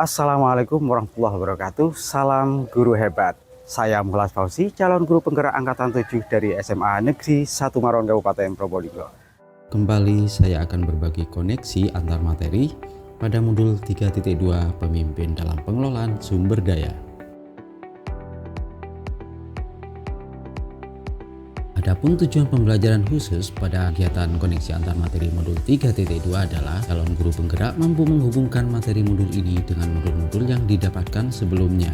Assalamualaikum warahmatullahi wabarakatuh. Salam guru hebat. Saya Muhammad Fauzi, calon guru penggerak angkatan 7 dari SMA Negeri 1 Maron Kabupaten Probolinggo. Kembali saya akan berbagi koneksi antar materi pada modul 3.2 Pemimpin dalam Pengelolaan Sumber Daya. Adapun tujuan pembelajaran khusus pada kegiatan koneksi antar materi modul 3.2 adalah calon guru penggerak mampu menghubungkan materi modul ini dengan modul-modul yang didapatkan sebelumnya.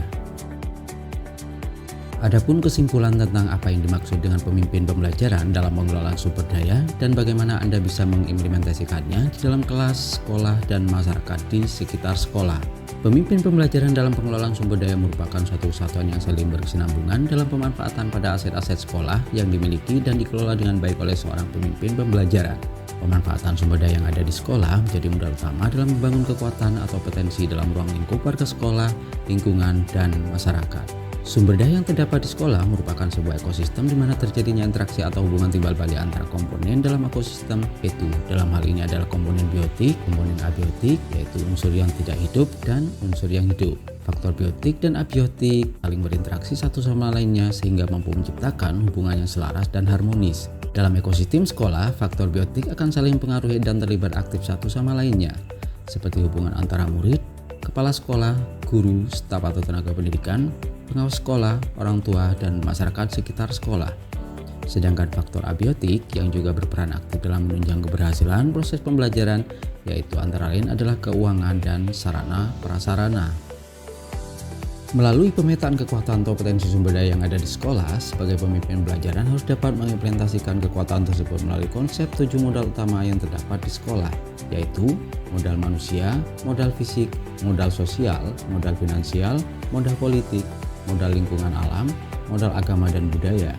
Adapun kesimpulan tentang apa yang dimaksud dengan pemimpin pembelajaran dalam pengelolaan sumber daya dan bagaimana Anda bisa mengimplementasikannya di dalam kelas, sekolah, dan masyarakat di sekitar sekolah. Pemimpin pembelajaran dalam pengelolaan sumber daya merupakan suatu kesatuan yang saling berkesinambungan dalam pemanfaatan pada aset-aset sekolah yang dimiliki dan dikelola dengan baik oleh seorang pemimpin pembelajaran. Pemanfaatan sumber daya yang ada di sekolah menjadi modal utama dalam membangun kekuatan atau potensi dalam ruang lingkup warga sekolah, lingkungan, dan masyarakat. Sumber daya yang terdapat di sekolah merupakan sebuah ekosistem di mana terjadinya interaksi atau hubungan timbal balik antara komponen dalam ekosistem, yaitu dalam hal ini adalah komponen biotik, komponen abiotik, yaitu unsur yang tidak hidup dan unsur yang hidup. Faktor biotik dan abiotik saling berinteraksi satu sama lainnya sehingga mampu menciptakan hubungan yang selaras dan harmonis. Dalam ekosistem sekolah, faktor biotik akan saling mempengaruhi dan terlibat aktif satu sama lainnya, seperti hubungan antara murid, kepala sekolah, guru, staf atau tenaga pendidikan, pengawas sekolah, orang tua, dan masyarakat sekitar sekolah. Sedangkan faktor abiotik yang juga berperan aktif dalam menunjang keberhasilan proses pembelajaran, yaitu antara lain adalah keuangan dan sarana prasarana. Melalui pemetaan kekuatan atau potensi sumber daya yang ada di sekolah, sebagai pemimpin pembelajaran harus dapat mengimplementasikan kekuatan tersebut melalui konsep 7 modal utama yang terdapat di sekolah, yaitu modal manusia, modal fisik, modal sosial, modal finansial, modal politik, modal lingkungan alam, modal agama dan budaya.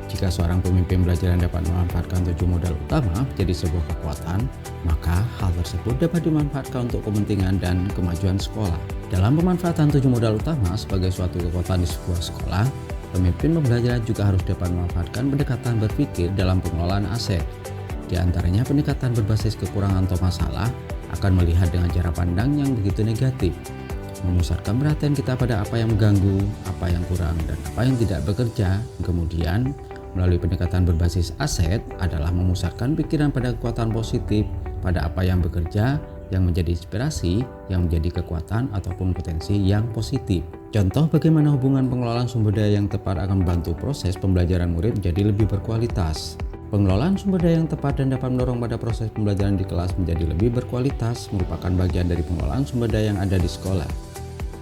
Jika seorang pemimpin pembelajaran dapat memanfaatkan 7 modal utama menjadi sebuah kekuatan, maka hal tersebut dapat dimanfaatkan untuk kepentingan dan kemajuan sekolah. Dalam pemanfaatan 7 modal utama sebagai suatu kekuatan di sebuah sekolah, pemimpin pembelajaran juga harus dapat memanfaatkan pendekatan berpikir dalam pengelolaan aset. Di antaranya pendekatan berbasis kekurangan atau masalah akan melihat dengan cara pandang yang begitu negatif, memusatkan perhatian kita pada apa yang mengganggu, apa yang kurang, dan apa yang tidak bekerja. Kemudian, melalui pendekatan berbasis aset adalah memusatkan pikiran pada kekuatan positif, pada apa yang bekerja, yang menjadi inspirasi, yang menjadi kekuatan ataupun potensi yang positif. Contoh bagaimana hubungan pengelolaan sumber daya yang tepat akan membantu proses pembelajaran murid menjadi lebih berkualitas. Pengelolaan sumber daya yang tepat dan dapat mendorong pada proses pembelajaran di kelas menjadi lebih berkualitas merupakan bagian dari pengelolaan sumber daya yang ada di sekolah,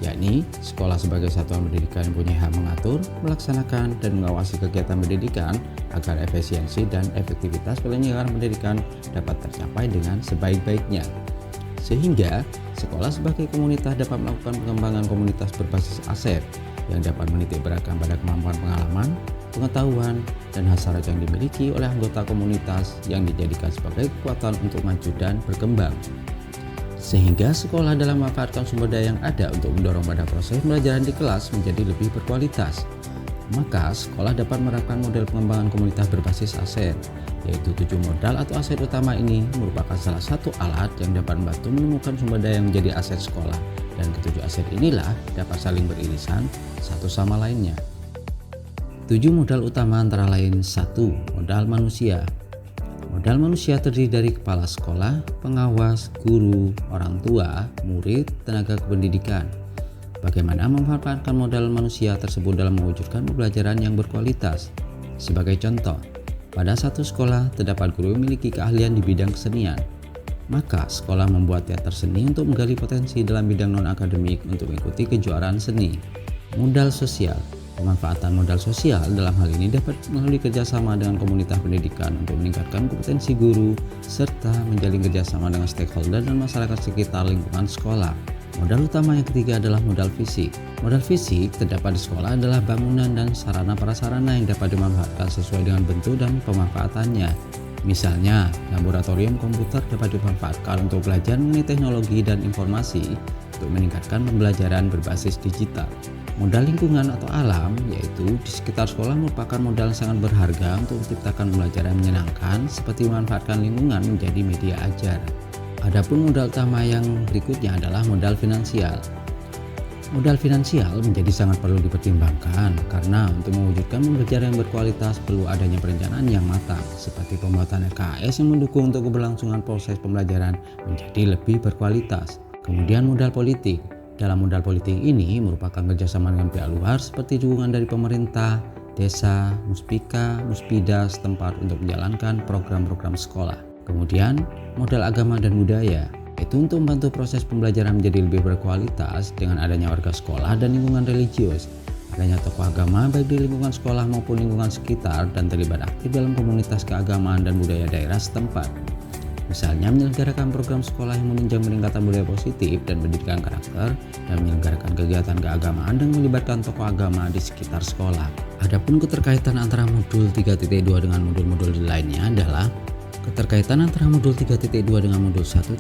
yakni sekolah sebagai satuan pendidikan yang punya hak mengatur, melaksanakan, dan mengawasi kegiatan pendidikan agar efisiensi dan efektivitas penyelenggaraan pendidikan dapat tercapai dengan sebaik-baiknya. Sehingga sekolah sebagai komunitas dapat melakukan pengembangan komunitas berbasis aset yang dapat menitik beratkan pada kemampuan pengalaman, pengetahuan, dan hasrat yang dimiliki oleh anggota komunitas yang dijadikan sebagai kekuatan untuk maju dan berkembang. Sehingga sekolah dalam memanfaatkan sumber daya yang ada untuk mendorong pada proses pembelajaran di kelas menjadi lebih berkualitas. Maka sekolah dapat menerapkan model pengembangan komunitas berbasis aset, yaitu 7 modal atau aset utama ini merupakan salah satu alat yang dapat membantu menemukan sumber daya yang menjadi aset sekolah, dan ketujuh aset inilah dapat saling beririsan satu sama lainnya. 7 modal utama antara lain: 1. Modal manusia. Modal manusia terdiri dari kepala sekolah, pengawas, guru, orang tua, murid, tenaga kependidikan. Bagaimana memanfaatkan modal manusia tersebut dalam mewujudkan pembelajaran yang berkualitas? Sebagai contoh, pada satu sekolah terdapat guru yang memiliki keahlian di bidang kesenian. Maka sekolah membuat teater seni untuk menggali potensi dalam bidang non-akademik untuk mengikuti kejuaraan seni. Modal sosial. Pemanfaatan modal sosial dalam hal ini dapat melalui kerjasama dengan komunitas pendidikan untuk meningkatkan kompetensi guru, serta menjalin kerjasama dengan stakeholder dan masyarakat sekitar lingkungan sekolah. Modal utama yang ketiga adalah modal fisik. Modal fisik terdapat di sekolah adalah bangunan dan sarana prasarana yang dapat dimanfaatkan sesuai dengan bentuk dan pemanfaatannya. Misalnya, laboratorium komputer dapat dimanfaatkan untuk belajar mengenai teknologi dan informasi untuk meningkatkan pembelajaran berbasis digital. Modal lingkungan atau alam, yaitu di sekitar sekolah, merupakan modal yang sangat berharga untuk menciptakan pembelajaran menyenangkan, seperti memanfaatkan lingkungan menjadi media ajar. Adapun modal utama yang berikutnya adalah modal finansial. Modal finansial menjadi sangat perlu dipertimbangkan karena untuk mewujudkan pembelajaran yang berkualitas perlu adanya perencanaan yang matang seperti pembuatan RKS yang mendukung untuk keberlangsungan proses pembelajaran menjadi lebih berkualitas. Kemudian modal politik. Dalam modal politik ini merupakan kerjasama dengan pihak luar seperti dukungan dari pemerintah, desa, muspika, muspida setempat untuk menjalankan program-program sekolah. Kemudian modal agama dan budaya. Itu untuk membantu proses pembelajaran menjadi lebih berkualitas dengan adanya warga sekolah dan lingkungan religius. Adanya tokoh agama baik di lingkungan sekolah maupun lingkungan sekitar dan terlibat aktif dalam komunitas keagamaan dan budaya daerah setempat. Misalnya menyelenggarakan program sekolah yang menunjang peningkatan budaya positif dan pendidikan karakter dan menyelenggarakan kegiatan keagamaan dan melibatkan tokoh agama di sekitar sekolah. Adapun keterkaitan antara modul 3.2 dengan modul-modul lainnya adalah keterkaitan antara modul 3.2 dengan modul 1.1.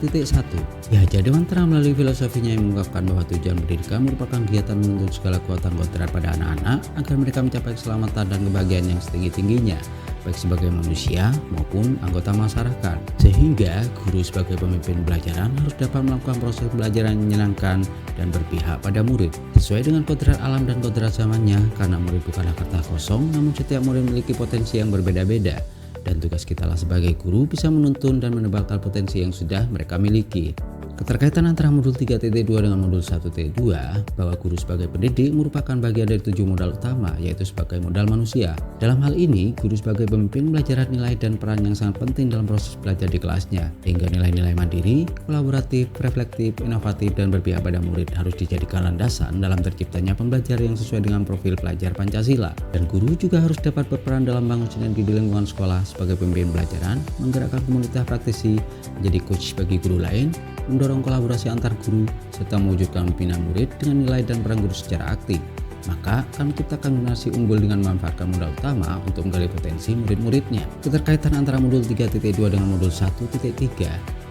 Ya, Dewan Terang melalui filosofinya yang mengungkapkan bahwa tujuan pendidikan merupakan kegiatan menuntut segala kekuatan kodrat pada anak-anak agar mereka mencapai keselamatan dan kebahagiaan yang setinggi-tingginya, baik sebagai manusia maupun anggota masyarakat. Sehingga guru sebagai pemimpin pembelajaran harus dapat melakukan proses pembelajaran yang menyenangkan dan berpihak pada murid sesuai dengan kodrat alam dan kodrat zamannya, karena murid bukanlah kertas kosong, namun setiap murid memiliki potensi yang berbeda-beda. Dan tugas kita lah sebagai guru bisa menuntun dan menebalkan potensi yang sudah mereka miliki. Keterkaitan antara modul 3.2 dengan modul 1.2 bahwa guru sebagai pendidik merupakan bagian dari 7 modal utama, yaitu sebagai modal manusia. Dalam hal ini, guru sebagai pemimpin belajar nilai dan peran yang sangat penting dalam proses belajar di kelasnya, hingga nilai-nilai mandiri, kolaboratif, reflektif, inovatif, dan berpihak pada murid harus dijadikan landasan dalam terciptanya pembelajaran yang sesuai dengan profil pelajar Pancasila. Dan guru juga harus dapat berperan dalam bangun sinergi di lingkungan sekolah sebagai pemimpin pelajaran, menggerakkan komunitas praktisi, menjadi coach bagi guru lain, mendorong kolaborasi antar guru, serta mewujudkan pembinaan murid dengan nilai dan peran guru secara aktif. Maka akan menciptakan generasi unggul dengan memanfaatkan modal utama untuk menggali potensi murid-muridnya. Keterkaitan antara modul 3.2 dengan modul 1.3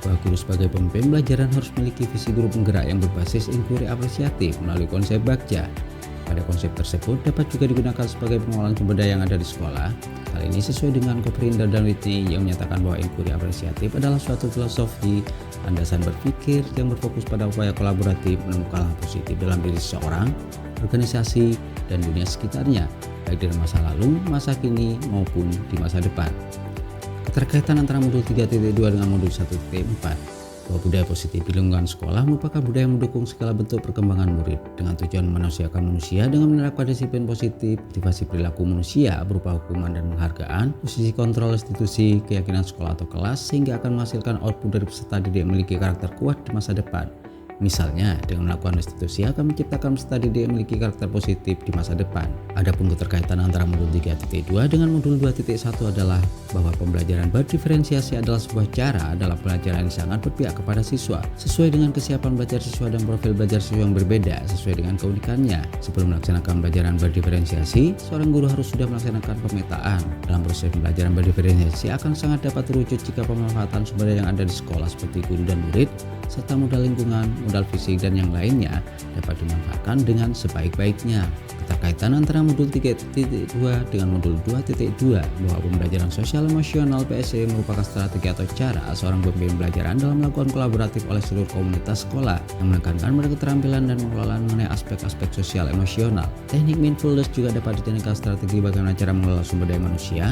bahwa guru sebagai pemimpin pelajaran harus memiliki visi guru penggerak yang berbasis inquiry apresiatif melalui konsep Bagja. Pada konsep tersebut dapat juga digunakan sebagai pengelolaan sumber daya yang ada di sekolah. Hal ini sesuai dengan Coprinda dan Whitney yang menyatakan bahwa inquiry apresiatif adalah suatu filosofi landasan berpikir yang berfokus pada upaya kolaboratif menemukan hal positif dalam diri seseorang, organisasi, dan dunia sekitarnya, baik dari masa lalu, masa kini, maupun di masa depan. Keterkaitan antara modul 3.2 dengan modul 1.4 bahwa budaya positif di lingkungan sekolah merupakan budaya yang mendukung segala bentuk perkembangan murid dengan tujuan memanusiakan manusia dengan menerapkan disiplin positif, motivasi perilaku manusia berupa hukuman dan penghargaan, posisi kontrol institusi, keyakinan sekolah atau kelas, sehingga akan menghasilkan output dari peserta didik yang memiliki karakter kuat di masa depan. Misalnya, dengan melakukan restitusi akan menciptakan peserta didik yang memiliki karakter positif di masa depan. Adapun keterkaitan antara modul 3.2 dengan modul 2.1 adalah bahwa pembelajaran berdiferensiasi adalah sebuah cara dalam pelajaran yang sangat berpihak kepada siswa, sesuai dengan kesiapan belajar siswa dan profil belajar siswa yang berbeda sesuai dengan keunikannya. Sebelum melaksanakan pembelajaran berdiferensiasi, seorang guru harus sudah melaksanakan pemetaan. Dalam proses pembelajaran berdiferensiasi akan sangat dapat terwujud jika pemanfaatan sumber daya yang ada di sekolah seperti guru dan murid, serta modal lingkungan, modal fisik, dan yang lainnya dapat dimanfaatkan dengan sebaik-baiknya. Keterkaitan antara modul 3.2 dengan modul 2.2 bahwa pembelajaran sosial emosional PSE merupakan strategi atau cara seorang pemimpin pelajaran dalam melakukan kolaboratif oleh seluruh komunitas sekolah yang menekankan pada keterampilan dan pengelolaan mengenai aspek-aspek sosial emosional. Teknik mindfulness juga dapat dijadikan strategi bagaimana cara mengelola sumber daya manusia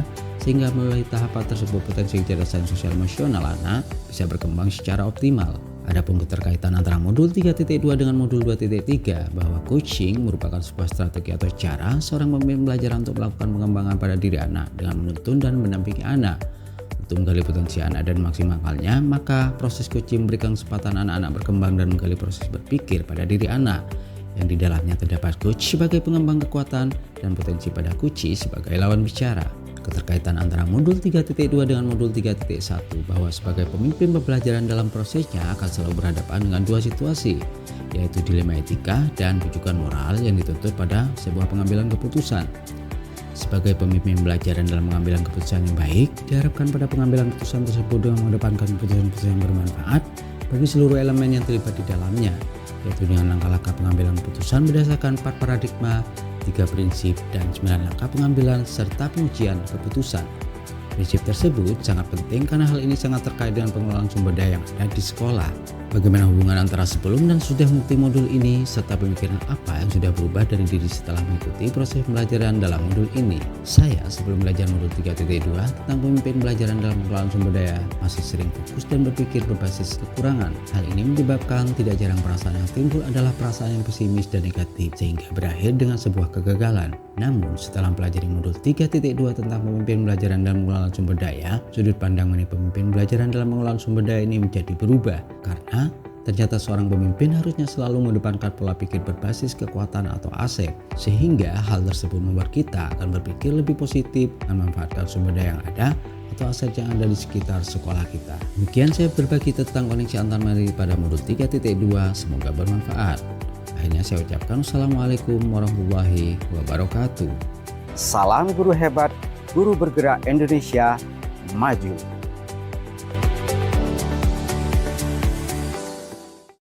sehingga melalui tahapan tersebut potensi kecerdasan sosial emosional anak bisa berkembang secara optimal. Adapun keterkaitan antara modul 3.2 dengan modul 2.3 bahwa coaching merupakan sebuah strategi atau cara seorang pemimpin pelajaran untuk melakukan pengembangan pada diri anak dengan menuntun dan mendampingi anak. Untuk menggali potensi anak dan maksimalkannya, maka proses coaching memberikan kesempatan anak-anak berkembang dan menggali proses berpikir pada diri anak, yang di dalamnya terdapat coach sebagai pengembang kekuatan dan potensi pada coach sebagai lawan bicara. Keterkaitan antara modul 3.2 dengan modul 3.1 bahwa sebagai pemimpin pembelajaran dalam prosesnya akan selalu berhadapan dengan dua situasi, yaitu dilema etika dan rujukan moral yang dituntut pada sebuah pengambilan keputusan. Sebagai pemimpin pembelajaran dalam pengambilan keputusan yang baik, diharapkan pada pengambilan keputusan tersebut dengan mengedepankan keputusan-keputusan yang bermanfaat bagi seluruh elemen yang terlibat di dalamnya, yaitu dengan langkah-langkah pengambilan keputusan berdasarkan 4 paradigma, 3 prinsip, dan 9 langkah pengambilan serta pengujian keputusan. Prinsip tersebut sangat penting karena hal ini sangat terkait dengan pengelolaan sumber daya yang ada di sekolah. Bagaimana hubungan antara sebelum dan sudah mengikuti modul ini, serta pemikiran apa yang sudah berubah dari diri setelah mengikuti proses pembelajaran dalam modul ini. Saya sebelum belajar modul 3.2 tentang pemimpin pembelajaran dalam pengelolaan sumber daya masih sering fokus dan berpikir berbasis kekurangan. Hal ini menyebabkan tidak jarang perasaan yang timbul adalah perasaan yang pesimis dan negatif sehingga berakhir dengan sebuah kegagalan. Namun setelah mempelajari modul 3.2 tentang pemimpin pembelajaran dalam pengelolaan sumber daya, sudut pandang mengenai pemimpin pembelajaran dalam pengelolaan sumber daya ini menjadi berubah karena ternyata seorang pemimpin harusnya selalu mengedepankan pola pikir berbasis kekuatan atau aset, sehingga hal tersebut membuat kita akan berpikir lebih positif dan memanfaatkan sumber daya yang ada atau aset yang ada di sekitar sekolah kita. Demikian saya berbagi tentang koneksi antar materi pada modul 3.2, semoga bermanfaat. Akhirnya saya ucapkan Assalamualaikum warahmatullahi wabarakatuh. Salam guru hebat, guru bergerak Indonesia maju.